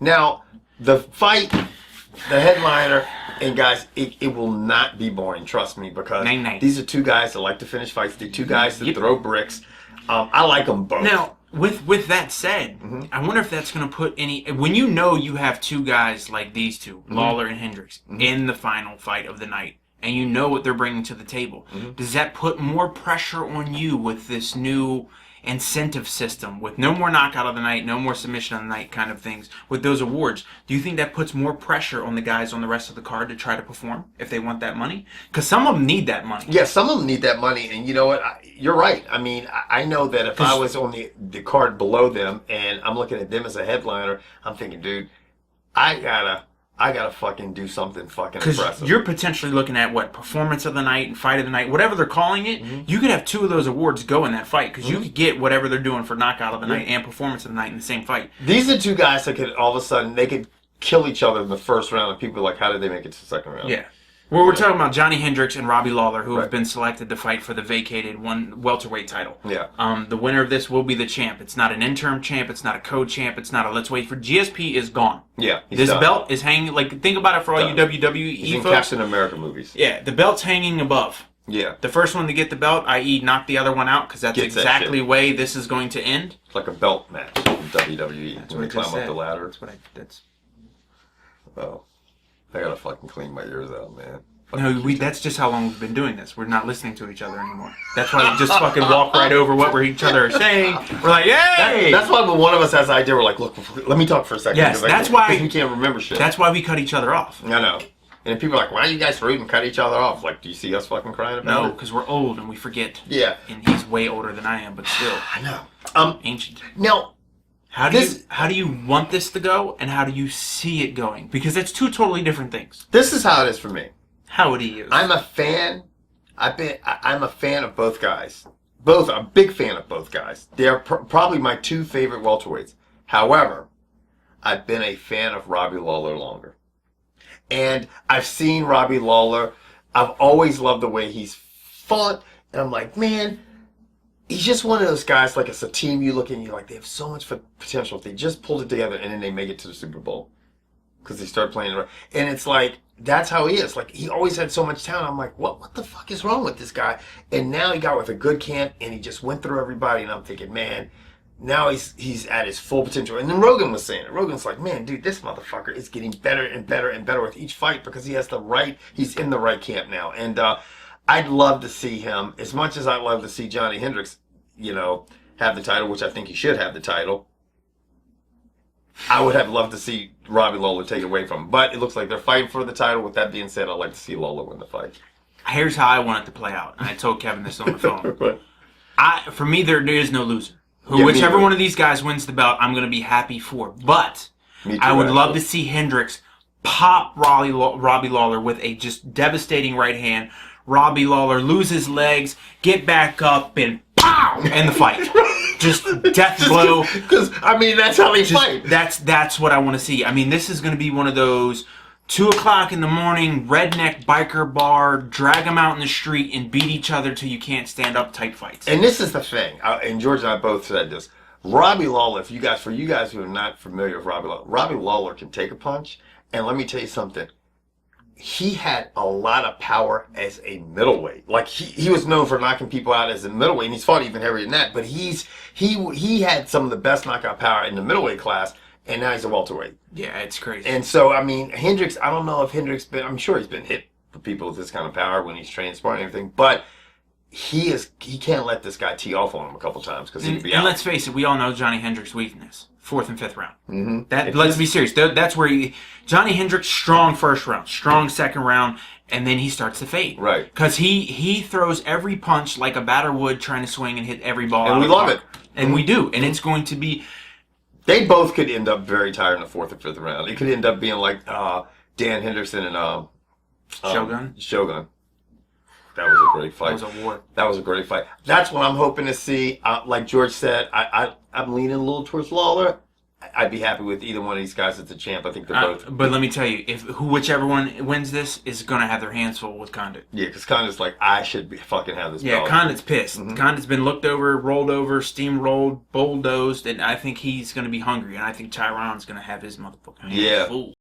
Now, the fight, the headliner, and guys, it will not be boring, trust me, because these are two guys that like to finish fights. They're two guys that throw bricks. I like them both. Now, with that said, I wonder if that's going to put any... When you know you have two guys like these two, Lawler and Hendricks, in the final fight of the night, and you know what they're bringing to the table, does that put more pressure on you with this new incentive system, with no more knockout of the night, no more submission of the night kind of things, with those awards? Do you think that puts more pressure on the guys on the rest of the card to try to perform if they want that money? Because some of them need that money. Yeah, some of them need that money, and you know what? You're right. I mean, I know that if I was on the card below them and I'm looking at them as a headliner, I'm thinking, dude, I gotta fucking do something fucking impressive. Because you're potentially looking at, what, performance of the night and fight of the night, whatever they're calling it. You could have two of those awards go in that fight, because you could get whatever they're doing for knockout of the night and performance of the night in the same fight. These are two guys that could, all of a sudden, they could kill each other in the first round, and people are like, how did they make it to the second round? Yeah. Well, we're talking about Johny Hendricks and Robbie Lawler, who have been selected to fight for the vacated welterweight title. Yeah. The winner of this will be the champ. It's not an interim champ. It's not a co-champ. It's not a let's wait for... GSP is gone. Yeah. This belt is hanging... Like, think about it for all you WWE He's in folks. Captain America movies. Yeah, the belt's hanging above. Yeah. The first one to get the belt, i.e. knock the other one out, because that's exactly the way this is going to end. It's like a belt match in WWE. That's when what they I climb up the ladder. That's... Oh. I gotta fucking clean my ears out, man. No, that's just how long we've been doing this. We're not listening to each other anymore. That's why we just fucking walk right over what each other are saying. We're like, hey! That's why when one of us has an idea, we're like, look, let me talk for a second. Yes, that's why... we can't remember shit. That's why we cut each other off. I know. And people are like, why are you guys rude and cut each other off? Like, do you see us fucking crying about it? No, because we're old and we forget. Yeah. And he's way older than I am, but still. I know. Ancient. Now... How do you want this to go, and how do you see it going? Because that's two totally different things. This is how it is for me. How would he use? I'm a fan. I'm a fan of both guys. I'm a big fan of both guys. They're probably my two favorite welterweights. However, I've been a fan of Robbie Lawler longer. And I've seen Robbie Lawler. I've always loved the way he's fought. And I'm like, man, he's just one of those guys, like it's a team you look at and you're like, they have so much potential if they just pulled it together and then they make it to the Super Bowl. Because they start playing it right. And it's like, that's how he is. Like, he always had so much talent. I'm like, what the fuck is wrong with this guy? And now he got with a good camp and he just went through everybody. And I'm thinking, man, now he's at his full potential. And then Rogan was saying it. Rogan's like, man, dude, this motherfucker is getting better and better and better with each fight because he's in the right camp now. And I'd love to see him, as much as I'd love to see Johny Hendricks, have the title, which I think he should have the title. I would have loved to see Robbie Lawler take it away from him. But it looks like they're fighting for the title. With that being said, I'd like to see Lawler win the fight. Here's how I want it to play out. And I told Kevin this on the phone. For me, there is no loser. Whichever one of these guys wins the belt, I'm going to be happy for. But I would love to see Hendricks pop Robbie Lawler with a just devastating right hand. Robbie Lawler lose his legs, get back up, and pow! End the fight. Just death blow. Because, that's how they fight. That's what I want to see. This is going to be one of those 2 o'clock in the morning, redneck biker bar, drag them out in the street and beat each other till you can't stand up type fights. And this is the thing, and George and I both said this. Robbie Lawler, for you guys who are not familiar with Robbie Lawler can take a punch. And let me tell you something. He had a lot of power as a middleweight. Like, he was known for knocking people out as a middleweight, and he's fought even heavier than that. But he had some of the best knockout power in the middleweight class, and now he's a welterweight. Yeah, it's crazy. And so, Hendricks, I don't know if I'm sure he's been hit for people with this kind of power when he's trained, sparring and everything, but he can't let this guy tee off on him a couple times because he'd be out. And let's face it, we all know Johny Hendricks' weakness. 4th and 5th round. Mm-hmm. Let's be serious. That's where Johny Hendricks, strong first round, strong second round, and then he starts to fade. Right. Because he throws every punch like a batter would, trying to swing and hit every ball. And we love it. And we do. And it's going to be... They both could end up very tired in the 4th or 5th round. It could end up being like Dan Henderson and Shogun. That was a great fight. That was a great fight. That's what I'm hoping to see. Like George said, I'm leaning a little towards Lawler. I'd be happy with either one of these guys as the champ. I think they're both. But let me tell you, whichever one wins this is going to have their hands full with Condit. Yeah, because Condit's like, I should be fucking have this. Yeah, Condit's pissed. Condit's been looked over, rolled over, steamrolled, bulldozed, and I think he's going to be hungry. And I think Tyron's going to have his motherfucking hands full.